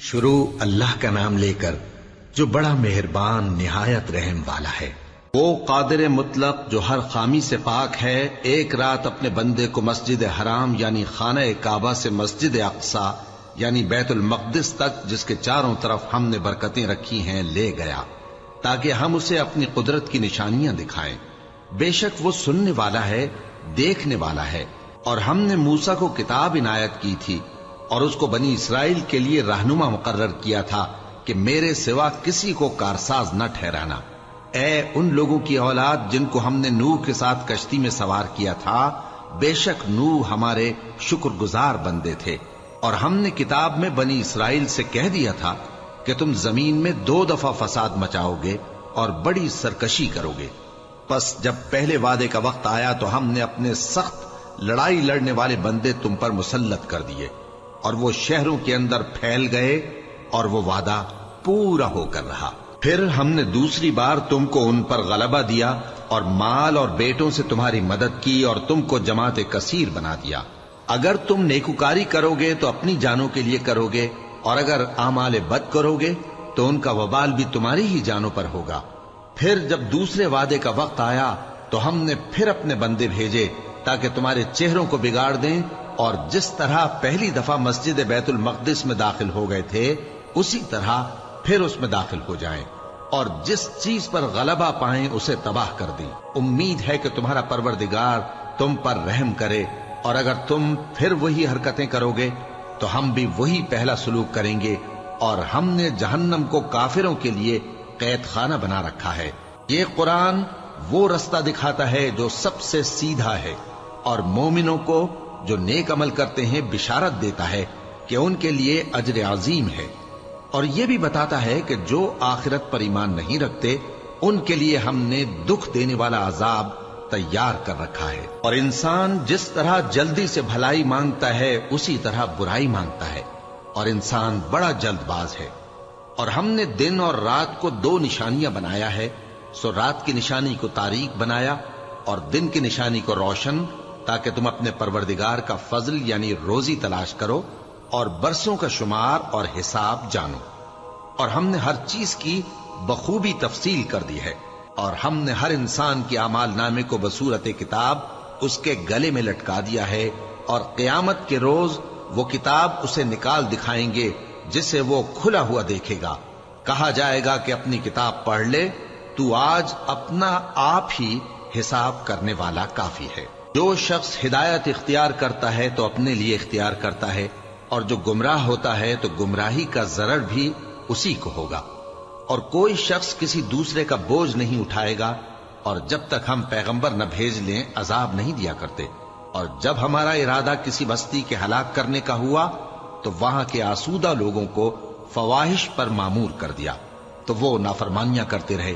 شروع اللہ کا نام لے کر جو بڑا مہربان نہایت رحم والا ہے۔ وہ قادر مطلق جو ہر خامی سے پاک ہے، ایک رات اپنے بندے کو مسجد حرام یعنی خانہ کعبہ سے مسجد اقصی یعنی بیت المقدس تک، جس کے چاروں طرف ہم نے برکتیں رکھی ہیں، لے گیا تاکہ ہم اسے اپنی قدرت کی نشانیاں دکھائیں۔ بے شک وہ سننے والا ہے، دیکھنے والا ہے۔ اور ہم نے موسیٰ کو کتاب عنایت کی تھی اور اس کو بنی اسرائیل کے لیے رہنما مقرر کیا تھا کہ میرے سوا کسی کو کارساز نہ ٹھہرانا۔ اے ان لوگوں کی اولاد جن کو ہم نے نوح کے ساتھ کشتی میں سوار کیا تھا، بے شک نوح ہمارے شکر گزار بندے تھے۔ اور ہم نے کتاب میں بنی اسرائیل سے کہہ دیا تھا کہ تم زمین میں 2 دفعہ فساد مچاؤ گے اور بڑی سرکشی کرو گے۔ پس جب پہلے وعدے کا وقت آیا تو ہم نے اپنے سخت لڑائی لڑنے والے بندے تم پر مسلط کر دیے، اور وہ شہروں کے اندر پھیل گئے، اور وہ وعدہ پورا ہو کر رہا۔ پھر ہم نے دوسری بار تم کو ان پر غلبہ دیا اور مال اور بیٹوں سے تمہاری مدد کی اور تم کو جماعت کثیر بنا دیا۔ اگر تم نیکوکاری کرو گے تو اپنی جانوں کے لیے کرو گے، اور اگر اعمال بد کرو گے تو ان کا وبال بھی تمہاری ہی جانوں پر ہوگا۔ پھر جب دوسرے وعدے کا وقت آیا تو ہم نے پھر اپنے بندے بھیجے تاکہ تمہارے چہروں کو بگاڑ دیں، اور جس طرح پہلی دفعہ مسجد بیت المقدس میں داخل ہو گئے تھے اسی طرح پھر اس میں داخل ہو جائیں، اور جس چیز پر غلبہ پائیں اسے تباہ کر دیں۔ امید ہے کہ تمہارا پروردگار تم پر رحم کرے، اور اگر تم پھر وہی حرکتیں کرو گے تو ہم بھی وہی پہلا سلوک کریں گے، اور ہم نے جہنم کو کافروں کے لیے قید خانہ بنا رکھا ہے۔ یہ قرآن وہ رستہ دکھاتا ہے جو سب سے سیدھا ہے، اور مومنوں کو جو نیک عمل کرتے ہیں بشارت دیتا ہے کہ ان کے لیے اجر عظیم ہے، اور یہ بھی بتاتا ہے کہ جو آخرت پر ایمان نہیں رکھتے ان کے لیے ہم نے دکھ دینے والا عذاب تیار کر رکھا ہے۔ اور انسان جس طرح جلدی سے بھلائی مانگتا ہے اسی طرح برائی مانگتا ہے، اور انسان بڑا جلد باز ہے۔ اور ہم نے دن اور رات کو 2 نشانیاں بنایا ہے، سو رات کی نشانی کو تاریک بنایا اور دن کی نشانی کو روشن، تاکہ تم اپنے پروردگار کا فضل یعنی روزی تلاش کرو اور برسوں کا شمار اور حساب جانو۔ اور ہم نے ہر چیز کی بخوبی تفصیل کر دی ہے، اور ہم نے ہر انسان کے اعمال نامے کو بصورت کتاب اس کے گلے میں لٹکا دیا ہے، اور قیامت کے روز وہ کتاب اسے نکال دکھائیں گے جسے وہ کھلا ہوا دیکھے گا۔ کہا جائے گا کہ اپنی کتاب پڑھ لے، تو آج اپنا آپ ہی حساب کرنے والا کافی ہے۔ جو شخص ہدایت اختیار کرتا ہے تو اپنے لیے اختیار کرتا ہے، اور جو گمراہ ہوتا ہے تو گمراہی کا ضرر بھی اسی کو ہوگا۔ اور کوئی شخص کسی دوسرے کا بوجھ نہیں اٹھائے گا، اور جب تک ہم پیغمبر نہ بھیج لیں عذاب نہیں دیا کرتے۔ اور جب ہمارا ارادہ کسی بستی کے ہلاک کرنے کا ہوا تو وہاں کے آسودہ لوگوں کو فواحش پر معمور کر دیا، تو وہ نافرمانیاں کرتے رہے۔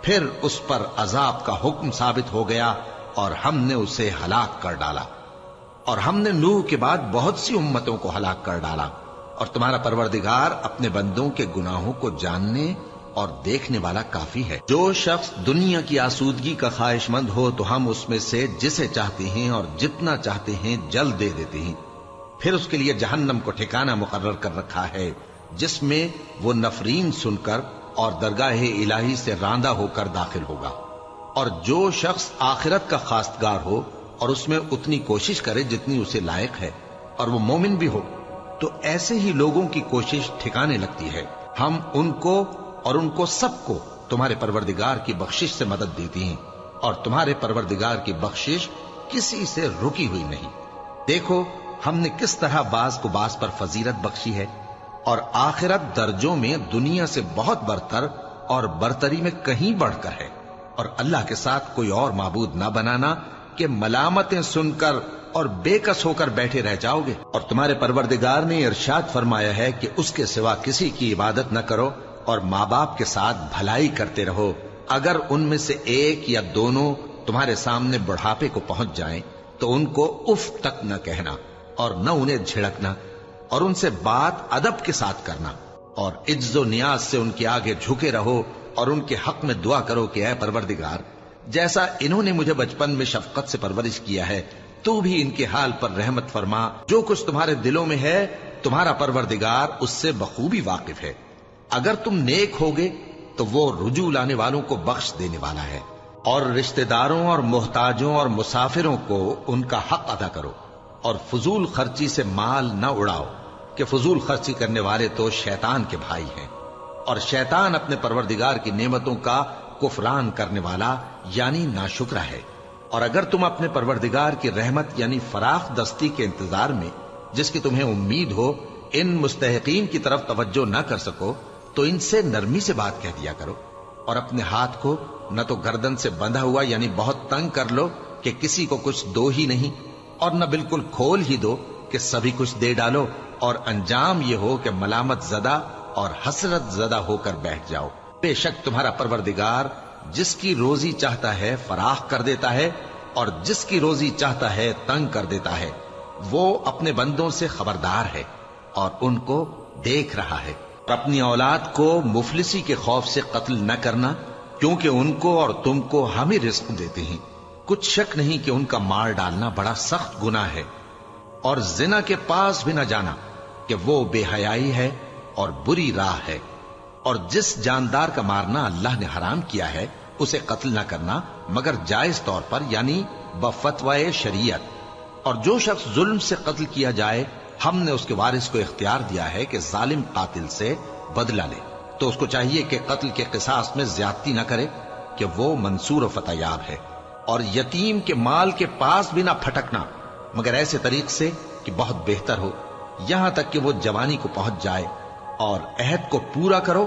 پھر اس پر عذاب کا حکم ثابت ہو گیا اور ہم نے اسے ہلاک کر ڈالا۔ اور ہم نے نوح کے بعد بہت سی امتوں کو ہلاک کر ڈالا، اور تمہارا پروردگار اپنے بندوں کے گناہوں کو جاننے اور دیکھنے والا کافی ہے۔ جو شخص دنیا کی آسودگی کا خواہش مند ہو تو ہم اس میں سے جسے چاہتے ہیں اور جتنا چاہتے ہیں جلد دے دیتے ہیں۔ پھر اس کے لیے جہنم کو ٹھکانہ مقرر کر رکھا ہے، جس میں وہ نفرین سن کر اور درگاہ الہی سے راندہ ہو کر داخل ہوگا۔ اور جو شخص آخرت کا خواستگار ہو اور اس میں اتنی کوشش کرے جتنی اسے لائق ہے، اور وہ مومن بھی ہو، تو ایسے ہی لوگوں کی کوشش ٹھکانے لگتی ہے۔ ہم ان کو اور ان کو سب کو تمہارے پروردگار کی بخشش سے مدد دیتی ہیں، اور تمہارے پروردگار کی بخشش کسی سے رکی ہوئی نہیں۔ دیکھو ہم نے کس طرح بعض کو بعض پر فضیلت بخشی ہے، اور آخرت درجوں میں دنیا سے بہت برتر اور برتری میں کہیں بڑھ کر ہے۔ اور اللہ کے ساتھ کوئی اور معبود نہ بنانا کہ ملامتیں سن کر اور بے کس ہو کر بیٹھے رہ جاؤ گے۔ اور تمہارے پروردگار نے ارشاد فرمایا ہے کہ اس کے سوا کسی کی عبادت نہ کرو، اور ماں باپ کے ساتھ بھلائی کرتے رہو۔ اگر ان میں سے ایک یا دونوں تمہارے سامنے بڑھاپے کو پہنچ جائیں تو ان کو اف تک نہ کہنا، اور نہ انہیں جھڑکنا، اور ان سے بات ادب کے ساتھ کرنا، اور عجز و نیاز سے ان کے آگے جھکے رہو، اور ان کے حق میں دعا کرو کہ اے پروردگار، جیسا انہوں نے مجھے بچپن میں شفقت سے پرورش کیا ہے، تو بھی ان کے حال پر رحمت فرما۔ جو کچھ تمہارے دلوں میں ہے تمہارا پروردگار اس سے بخوبی واقف ہے۔ اگر تم نیک ہوگے تو وہ رجوع لانے والوں کو بخش دینے والا ہے، اور رشتہ داروں اور محتاجوں اور مسافروں کو ان کا حق ادا کرو، اور فضول خرچی سے مال نہ اڑاؤ کہ فضول خرچی کرنے والے تو شیطان کے بھائی ہیں، اور شیطان اپنے پروردگار کی نعمتوں کا کفران کرنے والا یعنی ناشکرا ہے۔ اور اگر تم اپنے پروردگار کی رحمت یعنی فراخ دستی کے انتظار میں، جس کی تمہیں امید ہو، ان مستحقین کی طرف توجہ نہ کر سکو تو ان سے نرمی سے بات کہہ دیا کرو، اور اپنے ہاتھ کو نہ تو گردن سے بندھا ہوا یعنی بہت تنگ کر لو کہ کسی کو کچھ دو ہی نہیں، اور نہ بالکل کھول ہی دو کہ سبھی کچھ دے ڈالو، اور انجام یہ ہو کہ ملامت زدہ اور حسرت زدہ ہو کر بیٹھ جاؤ۔ بے شک تمہارا پروردگار جس کی روزی چاہتا ہے فراخ کر دیتا ہے، اور جس کی روزی چاہتا ہے تنگ کر دیتا ہے۔ وہ اپنے بندوں سے خبردار ہے اور ان کو دیکھ رہا ہے۔ اور اپنی اولاد کو مفلسی کے خوف سے قتل نہ کرنا، کیونکہ ان کو اور تم کو ہم ہی رزق دیتے ہیں۔ کچھ شک نہیں کہ ان کا مار ڈالنا بڑا سخت گناہ ہے، اور زنا کے پاس بھی نہ جانا کہ وہ بے حیائی ہے اور بری راہ ہے۔ اور جس جاندار کا مارنا اللہ نے حرام کیا ہے اسے قتل نہ کرنا مگر جائز طور پر یعنی بفتوائے شریعت۔ اور جو شخص ظلم سے قتل کیا جائے ہم نے اس کے وارث کو اختیار دیا ہے کہ ظالم قاتل سے بدلہ لے، تو اس کو چاہیے کہ قتل کے قصاص میں زیادتی نہ کرے کہ وہ منصور و فتح یاب ہے۔ اور یتیم کے مال کے پاس بھی نہ پھٹکنا مگر ایسے طریق سے کہ بہت بہتر ہو، یہاں تک کہ وہ جوانی کو پہنچ جائے۔ اور عہد کو پورا کرو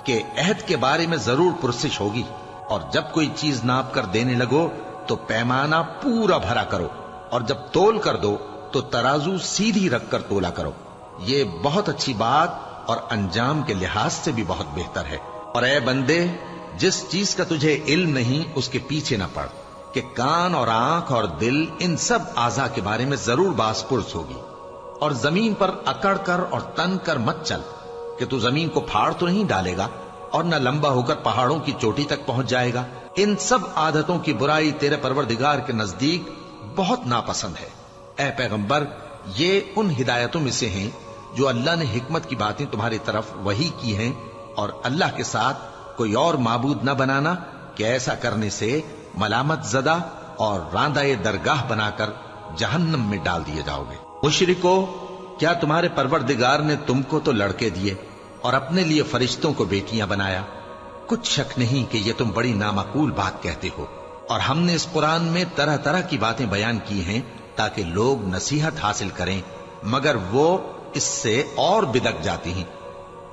کہ عہد کے بارے میں ضرور پرسش ہوگی، اور جب کوئی چیز ناپ کر دینے لگو تو پیمانہ پورا بھرا کرو، اور جب تول کر دو تو ترازو سیدھی رکھ کر تولا کرو۔ یہ بہت اچھی بات اور انجام کے لحاظ سے بھی بہت بہتر ہے۔ اور اے بندے، جس چیز کا تجھے علم نہیں اس کے پیچھے نہ پڑ کہ کان اور آنکھ اور دل ان سب اعضاء کے بارے میں ضرور باس پرس ہوگی۔ اور زمین پر اکڑ کر اور تن کر مت چل کہ تو زمین کو پھاڑ تو نہیں ڈالے گا، اور نہ لمبا ہو کر پہاڑوں کی چوٹی تک پہنچ جائے گا۔ ان سب عادتوں کی برائی تیرے پروردگار کے نزدیک بہت ناپسند ہے۔ اے پیغمبر، یہ ان ہدایتوں میں سے ہیں جو اللہ نے حکمت کی باتیں تمہاری طرف وحی کی ہیں، اور اللہ کے ساتھ کوئی اور معبود نہ بنانا کہ ایسا کرنے سے ملامت زدہ اور راندہ درگاہ بنا کر جہنم میں ڈال دیے جاؤ گے۔ مشرکو، کیا تمہارے پروردگار نے تم کو تو لڑکے دیے اور اپنے لیے فرشتوں کو بیٹیاں بنایا؟ کچھ شک نہیں کہ یہ تم بڑی نامعقول بات کہتے ہو، اور ہم نے اس قرآن میں طرح طرح کی باتیں بیان کی ہیں تاکہ لوگ نصیحت حاصل کریں، مگر وہ اس سے اور بدک جاتی ہیں۔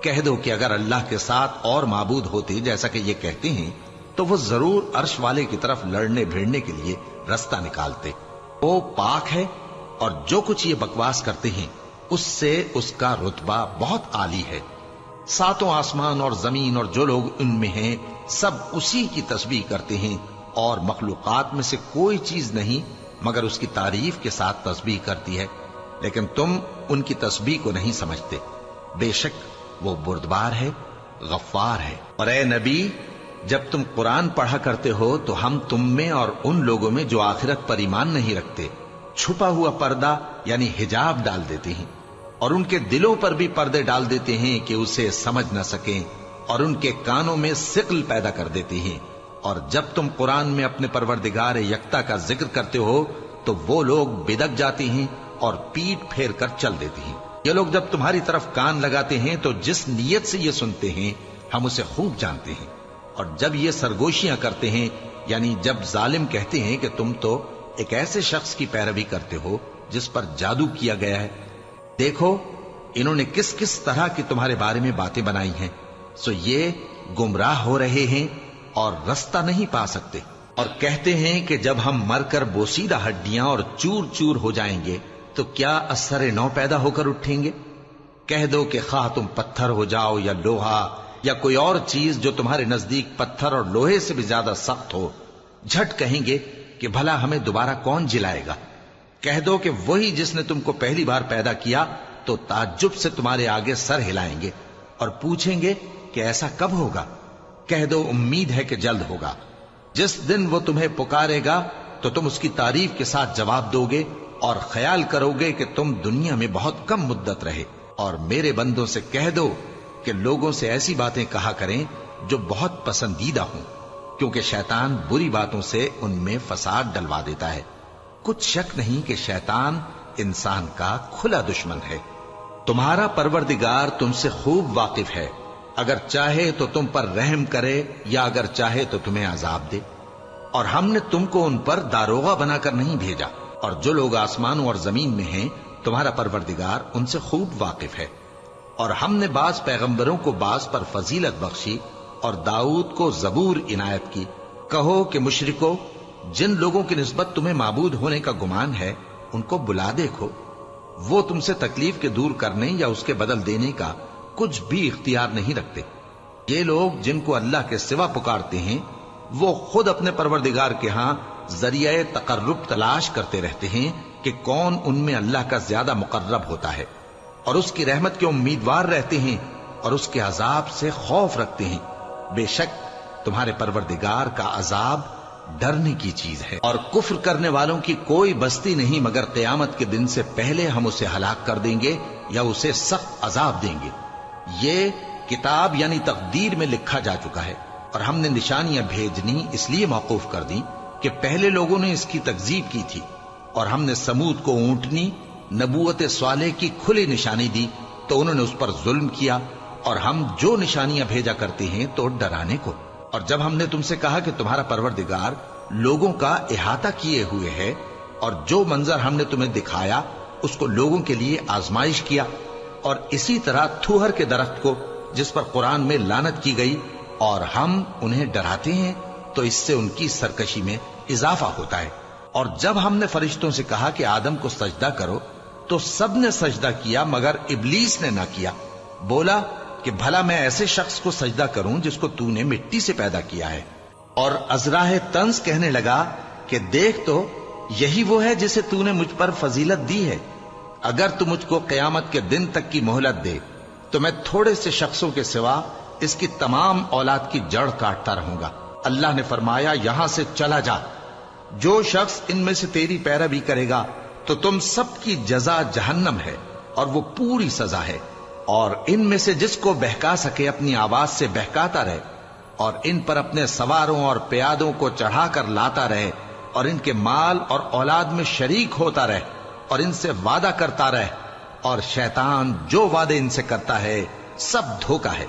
کہہ دو کہ اگر اللہ کے ساتھ اور معبود ہوتے جیسا کہ یہ کہتے ہیں تو وہ ضرور عرش والے کی طرف لڑنے بھیڑنے کے لیے رستہ نکالتے۔ وہ پاک ہے، اور جو کچھ یہ بکواس کرتے ہیں اس سے اس کا رتبہ بہت عالی ہے۔ ساتوں آسمان اور زمین اور جو لوگ ان میں ہیں سب اسی کی تسبیح کرتے ہیں، اور مخلوقات میں سے کوئی چیز نہیں مگر اس کی تعریف کے ساتھ تسبیح کرتی ہے، لیکن تم ان کی تسبیح کو نہیں سمجھتے۔ بے شک وہ بردبار ہے، غفار ہے۔ اور اے نبی، جب تم قرآن پڑھا کرتے ہو تو ہم تم میں اور ان لوگوں میں جو آخرت پر ایمان نہیں رکھتے چھپا ہوا پردہ یعنی حجاب ڈال دیتے ہیں، اور ان کے دلوں پر بھی پردے ڈال دیتے ہیں کہ اسے سمجھ نہ سکیں، اور ان کے کانوں میں ثقل پیدا کر دیتے ہیں۔ اور جب تم قرآن میں اپنے پروردگار یکتا کا ذکر کرتے ہو تو وہ لوگ بدک جاتے ہیں اور پیٹ پھیر کر چل دیتے ہیں۔ یہ لوگ جب تمہاری طرف کان لگاتے ہیں تو جس نیت سے یہ سنتے ہیں ہم اسے خوب جانتے ہیں، اور جب یہ سرگوشیاں کرتے ہیں یعنی جب ظالم کہتے ہیں کہ تم تو ایک ایسے شخص کی پیروی کرتے ہو جس پر جادو کیا گیا ہے، دیکھو انہوں نے کس کس طرح کی تمہارے بارے میں باتیں بنائی ہیں، سو یہ گمراہ ہو رہے ہیں اور رستہ نہیں پا سکتے۔ اور کہتے ہیں کہ جب ہم مر کر بوسیدہ ہڈیاں اور چور چور ہو جائیں گے تو کیا اثر نو پیدا ہو کر اٹھیں گے؟ کہہ دو کہ خواہ تم پتھر ہو جاؤ یا لوہا یا کوئی اور چیز جو تمہارے نزدیک پتھر اور لوہے سے بھی زیادہ سخت ہو، جھٹ کہیں گے کہ بھلا ہمیں دوبارہ کون جلائے گا؟ کہہ دو کہ وہی جس نے تم کو پہلی بار پیدا کیا تو تعجب سے تمہارے آگے سر ہلائیں گے اور پوچھیں گے کہ ایسا کب ہوگا؟ کہہ دو امید ہے کہ جلد ہوگا۔ جس دن وہ تمہیں پکارے گا تو تم اس کی تعریف کے ساتھ جواب دو گے اور خیال کرو گے کہ تم دنیا میں بہت کم مدت رہے، اور میرے بندوں سے کہہ دو کہ لوگوں سے ایسی باتیں کہا کریں جو بہت پسندیدہ ہوں، کیونکہ شیطان بری باتوں سے ان میں فساد ڈلوا دیتا ہے۔ کچھ شک نہیں کہ شیطان انسان کا کھلا دشمن ہے۔ تمہارا پروردگار تم سے خوب واقف ہے، اگر چاہے تو تم پر رحم کرے یا اگر چاہے تو تمہیں عذاب دے، اور ہم نے تم کو ان پر داروغہ بنا کر نہیں بھیجا، اور جو لوگ آسمانوں اور زمین میں ہیں تمہارا پروردگار ان سے خوب واقف ہے۔ اور ہم نے بعض پیغمبروں کو بعض پر فضیلت بخشی اور داؤد کو زبور عنایت کی۔ کہو کہ مشرکو، جن لوگوں کی نسبت تمہیں معبود ہونے کا گمان ہے ان کو بلا دیکھو، وہ تم سے تکلیف کے دور کرنے یا اس کے بدل دینے کا کچھ بھی اختیار نہیں رکھتے۔ یہ لوگ جن کو اللہ کے سوا پکارتے ہیں وہ خود اپنے پروردگار کے ہاں ذریعہ تقرب تلاش کرتے رہتے ہیں کہ کون ان میں اللہ کا زیادہ مقرب ہوتا ہے، اور اس کی رحمت کے امیدوار رہتے ہیں اور اس کے عذاب سے خوف رکھتے ہیں۔ بے شک تمہارے پروردگار کا عذاب ڈرنے کی چیز ہے، اور کفر کرنے والوں کی کوئی بستی نہیں مگر قیامت کے دن سے پہلے ہم اسے ہلاک کر دیں گے یا اسے سخت عذاب دیں گے۔ یہ کتاب یعنی تقدیر میں لکھا جا چکا ہے، اور ہم نے نشانیاں بھیجنی اس لیے موقوف کر دیں کہ پہلے لوگوں نے اس کی تکذیب کی تھی، اور ہم نے سمود کو اونٹنی نبوت صالح کی کھلی نشانی دی تو انہوں نے اس پر ظلم کیا، اور ہم جو نشانیاں بھیجا کرتے ہیں تو ڈرانے کو۔ اور جب ہم نے تم سے کہا کہ تمہارا پروردگار لوگوں کا احاطہ کیے ہوئے ہے، اور جو منظر ہم نے تمہیں دکھایا اس کو لوگوں کے لیے آزمائش کیا، اور اسی طرح تھوہر کے درخت کو جس پر قرآن میں لعنت کی گئی، اور ہم انہیں ڈراتے ہیں تو اس سے ان کی سرکشی میں اضافہ ہوتا ہے۔ اور جب ہم نے فرشتوں سے کہا کہ آدم کو سجدہ کرو تو سب نے سجدہ کیا مگر ابلیس نے نہ کیا، بولا کہ بھلا میں ایسے شخص کو سجدہ کروں جس کو تو نے مٹی سے پیدا کیا ہے۔ اور ازراہ طنز کہنے لگا کہ دیکھ تو یہی وہ ہے جسے تو نے مجھ پر فضیلت دی ہے، اگر تو مجھ کو قیامت کے دن تک کی مہلت دے تو میں تھوڑے سے شخصوں کے سوا اس کی تمام اولاد کی جڑ کاٹتا رہوں گا۔ اللہ نے فرمایا یہاں سے چلا جا، جو شخص ان میں سے تیری پیروی کرے گا تو تم سب کی جزا جہنم ہے اور وہ پوری سزا ہے، اور ان میں سے جس کو بہکا سکے اپنی آواز سے بہکاتا رہے، اور ان پر اپنے سواروں اور پیادوں کو چڑھا کر لاتا رہے، اور ان کے مال اور اولاد میں شریک ہوتا رہے، اور ان سے وعدہ کرتا رہے، اور شیطان جو وعدے ان سے کرتا ہے سب دھوکا ہے۔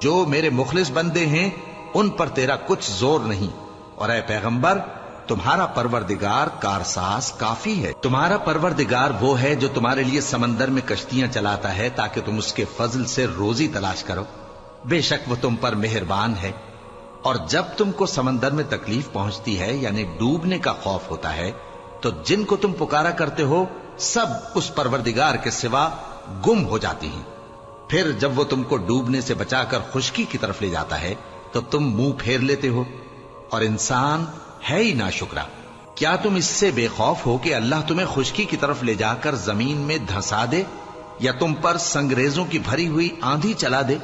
جو میرے مخلص بندے ہیں ان پر تیرا کچھ زور نہیں، اور اے پیغمبر تمہارا پروردگار کارساز کافی ہے۔ تمہارا پروردگار وہ ہے جو تمہارے لیے سمندر میں کشتیاں چلاتا ہے تاکہ تم اس کے فضل سے روزی تلاش کرو، بے شک وہ تم پر مہربان ہے۔ اور جب تم کو سمندر میں تکلیف پہنچتی ہے یعنی ڈوبنے کا خوف ہوتا ہے تو جن کو تم پکارا کرتے ہو سب اس پروردگار کے سوا گم ہو جاتی ہیں۔ پھر جب وہ تم کو ڈوبنے سے بچا کر خشکی کی طرف لے جاتا ہے تو تم منہ پھیر لیتے ہو، اور انسان ہے ہی ناشکرا۔ کیا تم اس سے بے خوف ہو کہ اللہ تمہیں خشکی کی طرف لے جا کر زمین میں دھنسا دے یا تم پر سنگریزوں کی بھری ہوئی آندھی چلا دے،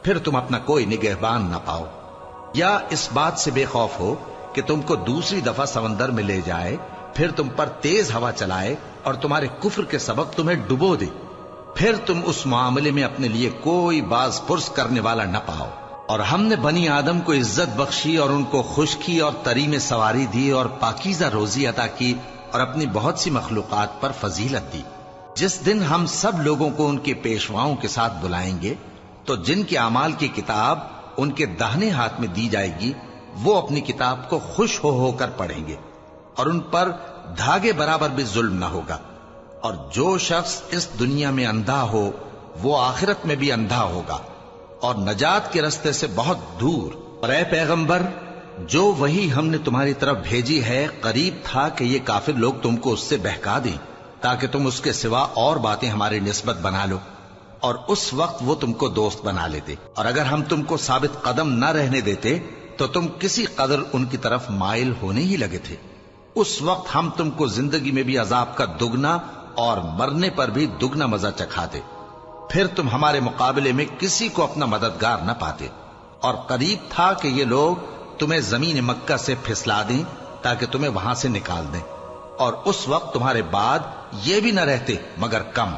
پھر تم اپنا کوئی نگہبان نہ پاؤ؟ یا اس بات سے بے خوف ہو کہ تم کو دوسری دفعہ سمندر میں لے جائے، پھر تم پر تیز ہوا چلائے اور تمہارے کفر کے سبب تمہیں ڈبو دے، پھر تم اس معاملے میں اپنے لیے کوئی باز پرس کرنے والا نہ پاؤ؟ اور ہم نے بنی آدم کو عزت بخشی اور ان کو خشکی اور تری میں سواری دی اور پاکیزہ روزی عطا کی اور اپنی بہت سی مخلوقات پر فضیلت دی۔ جس دن ہم سب لوگوں کو ان کے پیشواؤں کے ساتھ بلائیں گے تو جن کے اعمال کی کتاب ان کے داہنے ہاتھ میں دی جائے گی وہ اپنی کتاب کو خوش ہو کر پڑھیں گے، اور ان پر دھاگے برابر بھی ظلم نہ ہوگا۔ اور جو شخص اس دنیا میں اندھا ہو وہ آخرت میں بھی اندھا ہوگا اور نجات کے رستے سے بہت دور۔ اور اے پیغمبر جو وہی ہم نے تمہاری طرف بھیجی ہے قریب تھا کہ یہ کافر لوگ تم کو اس سے بہکا دیں تاکہ تم اس کے سوا اور باتیں ہماری نسبت بنا لو، اور اس وقت وہ تم کو دوست بنا لیتے، اور اگر ہم تم کو ثابت قدم نہ رہنے دیتے تو تم کسی قدر ان کی طرف مائل ہونے ہی لگے تھے۔ اس وقت ہم تم کو زندگی میں بھی عذاب کا دگنا اور مرنے پر بھی دگنا مزہ چکھاتے، پھر تم ہمارے مقابلے میں کسی کو اپنا مددگار نہ پاتے۔ اور قریب تھا کہ یہ لوگ تمہیں زمین مکہ سے پھسلا دیں تاکہ تمہیں وہاں سے نکال دیں، اور اس وقت تمہارے بعد یہ بھی نہ رہتے مگر کم۔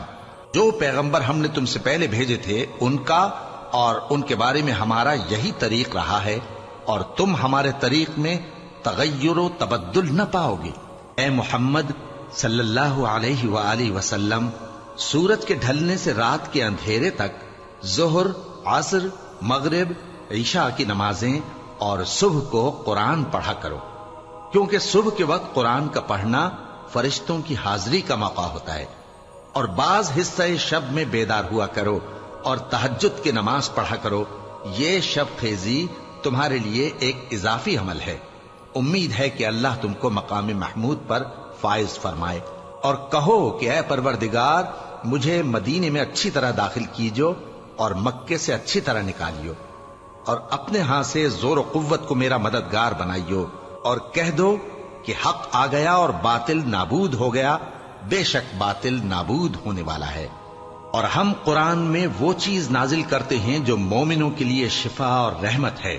جو پیغمبر ہم نے تم سے پہلے بھیجے تھے ان کا اور ان کے بارے میں ہمارا یہی طریق رہا ہے، اور تم ہمارے طریق میں تغیر و تبدل نہ پاؤ گے۔ اے محمد صلی اللہ علیہ وآلہ وسلم، سورج کے ڈھلنے سے رات کے اندھیرے تک ظہر، عصر، مغرب، عشاء کی نمازیں اور صبح کو قرآن پڑھا کرو، کیونکہ صبح کے وقت قرآن کا پڑھنا فرشتوں کی حاضری کا موقع ہوتا ہے۔ اور بعض حصہ شب میں بیدار ہوا کرو اور تہجد کی نماز پڑھا کرو، یہ شب خیزی تمہارے لیے ایک اضافی عمل ہے۔ امید ہے کہ اللہ تم کو مقام محمود پر فائز فرمائے۔ اور کہو کہ اے پروردگار، مجھے مدینے میں اچھی طرح داخل کیجو اور مکے سے اچھی طرح نکالیو، اور اپنے ہاں سے زور و قوت کو میرا مددگار بنائیو، اور کہہ دو کہ حق آ گیا اور باطل نابود ہو گیا، بے شک باطل نابود ہونے والا ہے۔ اور ہم قرآن میں وہ چیز نازل کرتے ہیں جو مومنوں کے لیے شفا اور رحمت ہے،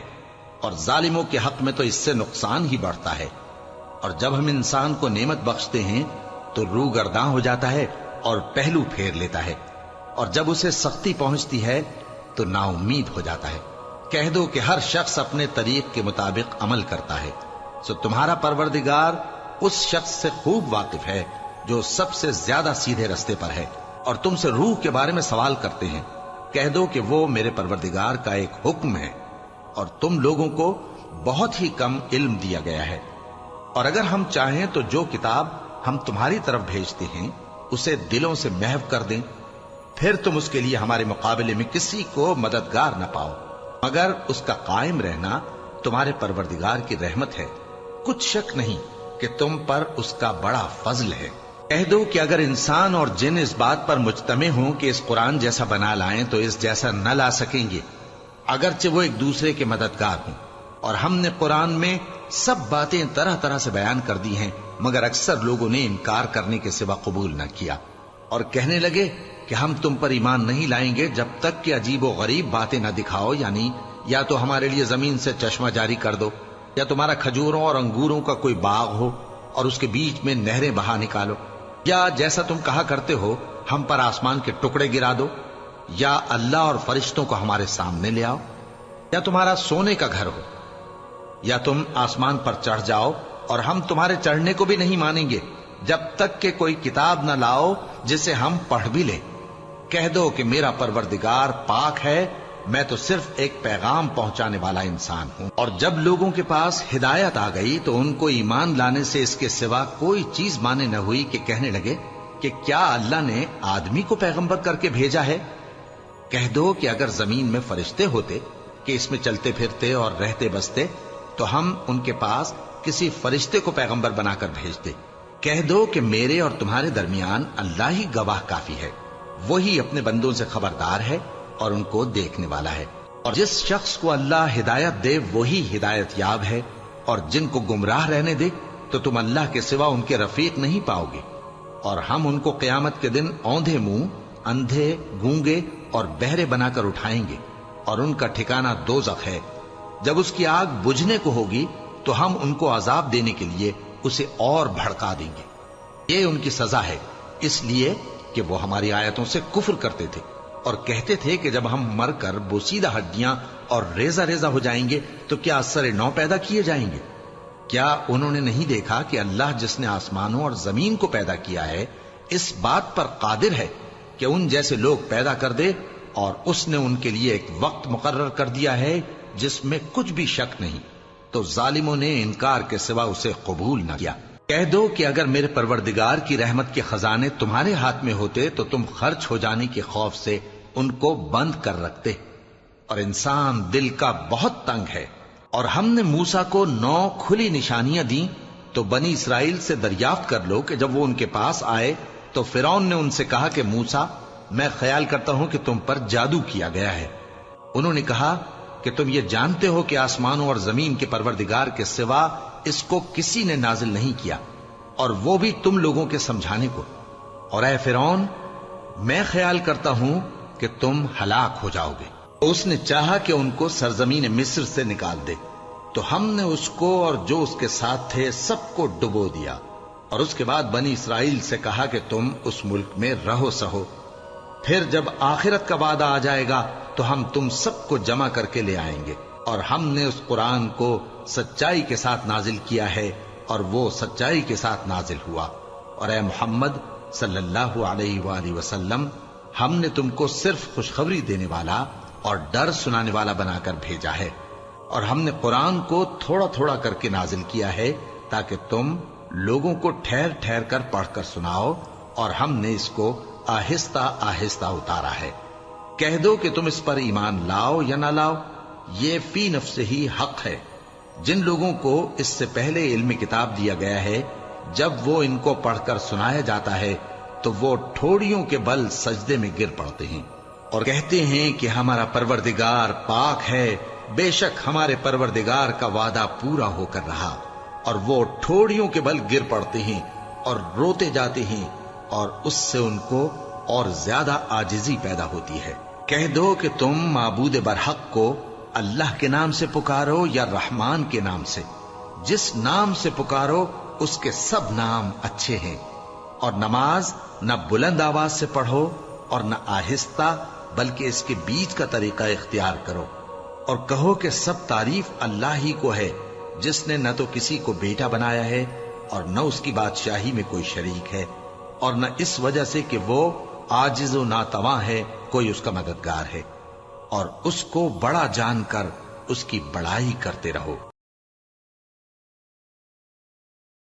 اور ظالموں کے حق میں تو اس سے نقصان ہی بڑھتا ہے۔ اور جب ہم انسان کو نعمت بخشتے ہیں تو روح گرداں ہو جاتا ہے اور پہلو پھیر لیتا ہے، اور جب اسے سختی پہنچتی ہے تو نا امید ہو جاتا ہے۔ کہہ دو کہ ہر شخص اپنے طریق کے مطابق عمل کرتا ہے، سو تمہارا پروردگار اس شخص سے خوب واقف ہے جو سب سے زیادہ سیدھے رستے پر ہے۔ اور تم سے روح کے بارے میں سوال کرتے ہیں، کہہ دو کہ وہ میرے پروردگار کا ایک حکم ہے، اور تم لوگوں کو بہت ہی کم علم دیا گیا ہے۔ اور اگر ہم چاہیں تو جو کتاب ہم تمہاری طرف بھیجتے ہیں اسے دلوں سے محو کر دیں، پھر تم اس کے لیے ہمارے مقابلے میں کسی کو مددگار نہ پاؤ، مگر اس کا قائم رہنا تمہارے پروردگار کی رحمت ہے۔ کچھ شک نہیں کہ تم پر اس کا بڑا فضل ہے۔ کہہ دو کہ اگر انسان اور جن اس بات پر مجتمع ہوں کہ اس قرآن جیسا بنا لائیں تو اس جیسا نہ لا سکیں گے، اگرچہ وہ ایک دوسرے کے مددگار ہوں۔ اور ہم نے قرآن میں سب باتیں طرح طرح سے بیان کر دی ہیں، مگر اکثر لوگوں نے انکار کرنے کے سوا قبول نہ کیا، اور کہنے لگے کہ ہم تم پر ایمان نہیں لائیں گے جب تک کہ عجیب و غریب باتیں نہ دکھاؤ، یعنی یا تو ہمارے لیے زمین سے چشمہ جاری کر دو، یا تمہارا کھجوروں اور انگوروں کا کوئی باغ ہو اور اس کے بیچ میں نہریں بہا نکالو، یا جیسا تم کہا کرتے ہو ہم پر آسمان کے ٹکڑے گرا دو، یا اللہ اور فرشتوں کو ہمارے سامنے لے آؤ، یا تمہارا سونے کا گھر ہو، یا تم آسمان پر چڑھ جاؤ اور ہم تمہارے چڑھنے کو بھی نہیں مانیں گے جب تک کہ کوئی کتاب نہ لاؤ جسے ہم پڑھ بھی لیں۔ کہہ دو کہ میرا پروردگار پاک ہے، میں تو صرف ایک پیغام پہنچانے والا انسان ہوں۔ اور جب لوگوں کے پاس ہدایت آ گئی تو ان کو ایمان لانے سے اس کے سوا کوئی چیز مانے نہ ہوئی کہ کہنے لگے کہ کیا اللہ نے آدمی کو پیغمبر کر کے بھیجا ہے؟ کہہ دو کہ اگر زمین میں فرشتے ہوتے کہ اس میں چلتے پھرتے اور رہتے بستے تو ہم ان کے پاس کسی فرشتے کو پیغمبر بنا کر بھیجتے۔ کہہ دو کہ میرے اور تمہارے درمیان اللہ ہی گواہ کافی ہے، وہی اپنے بندوں سے خبردار ہے اور ان کو دیکھنے والا ہے۔ اور جس شخص کو اللہ ہدایت دے وہی ہدایت یاب ہے، اور جن کو گمراہ رہنے دے تو تم اللہ کے سوا ان کے رفیق نہیں پاؤ گے۔ اور ہم ان کو قیامت کے دن اوندھے منہ، اندھے، گونگے اور بہرے بنا کر اٹھائیں گے، اور ان کا ٹھکانہ دوزخ ہے۔ جب اس کی آگ بجھنے کو ہوگی تو ہم ان کو عذاب دینے کے لیے اسے اور بھڑکا دیں گے۔ یہ ان کی سزا ہے، اس لیے کہ وہ ہماری آیتوں سے کفر کرتے تھے اور کہتے تھے کہ جب ہم مر کر بوسیدہ ہڈیاں اور ریزہ ریزہ ہو جائیں گے تو کیا اثر نو پیدا کیے جائیں گے؟ کیا انہوں نے نہیں دیکھا کہ اللہ جس نے آسمانوں اور زمین کو پیدا کیا ہے اس بات پر قادر ہے کہ ان جیسے لوگ پیدا کر دے، اور اس نے ان کے لیے ایک وقت مقرر کر دیا ہے جس میں کچھ بھی شک نہیں، تو ظالموں نے انکار کے سوا اسے قبول نہ کیا۔ کہہ دو کہ اگر میرے پروردگار کی رحمت کے خزانے تمہارے ہاتھ میں ہوتے تو تم خرچ ہو جانے کے خوف سے ان کو بند کر رکھتے، اور انسان دل کا بہت تنگ ہے۔ اور ہم نے موسیٰ کو 9 کھلی نشانیاں دیں تو بنی اسرائیل سے دریافت کر لو کہ جب وہ ان کے پاس آئے تو فرعون نے ان سے کہا کہ موسیٰ، میں خیال کرتا ہوں کہ تم پر جادو کیا گیا ہے۔ انہوں نے کہا کہ تم یہ جانتے ہو کہ آسمانوں اور زمین کے پروردگار کے سوا اس کو کسی نے نازل نہیں کیا، اور وہ بھی تم لوگوں کے سمجھانے کو۔ اور اے فرعون، میں خیال کرتا ہوں کہ تم ہلاک ہو جاؤ گے۔ اس نے چاہا کہ ان کو سرزمین مصر سے نکال دے، تو ہم نے اس کو اور جو اس کے ساتھ تھے سب کو ڈبو دیا، اور اس کے بعد بنی اسرائیل سے کہا کہ تم اس ملک میں رہو سہو، پھر جب آخرت کا وعدہ آ جائے گا تو ہم تم سب کو جمع کر کے لے آئیں گے۔ اور ہم نے اس قرآن کو سچائی کے ساتھ نازل کیا ہے اور وہ سچائی کے ساتھ نازل ہوا۔ اور اے محمد صلی اللہ علیہ وآلہ وسلم، ہم نے تم کو صرف خوشخبری دینے والا اور ڈر سنانے والا بنا کر بھیجا ہے، اور ہم نے قرآن کو تھوڑا تھوڑا کر کے نازل کیا ہے تاکہ تم لوگوں کو ٹھہر ٹھہر کر پڑھ کر سناؤ، اور ہم نے اس کو آہستہ آہستہ اتارا ہے۔ کہہ دو کہ تم اس پر ایمان لاؤ یا نہ لاؤ، یہ فی نفس ہی حق ہے۔ جن لوگوں کو اس سے پہلے علم کتاب دیا گیا ہے، جب وہ ان کو پڑھ کر سنایا جاتا ہے تو وہ ٹھوڑیوں کے بل سجدے میں گر پڑتے ہیں اور کہتے ہیں کہ ہمارا پروردگار پاک ہے، بے شک ہمارے پروردگار کا وعدہ پورا ہو کر رہا۔ اور وہ ٹھوڑیوں کے بل گر پڑتے ہیں اور روتے جاتے ہیں، اور اس سے ان کو اور زیادہ عاجزی پیدا ہوتی ہے۔ کہہ دو کہ تم معبود برحق کو اللہ کے نام سے پکارو یا رحمان کے نام سے، جس نام سے پکارو اس کے سب نام اچھے ہیں، اور نماز نہ بلند آواز سے پڑھو اور نہ آہستہ، بلکہ اس کے بیچ کا طریقہ اختیار کرو، اور کہو کہ سب تعریف اللہ ہی کو ہے، جس نے نہ تو کسی کو بیٹا بنایا ہے اور نہ اس کی بادشاہی میں کوئی شریک ہے، اور نہ اس وجہ سے کہ وہ عاجز و ناتواں ہے کوئی اس کا مددگار ہے، اور اس کو بڑا جان کر اس کی بڑائی کرتے رہو۔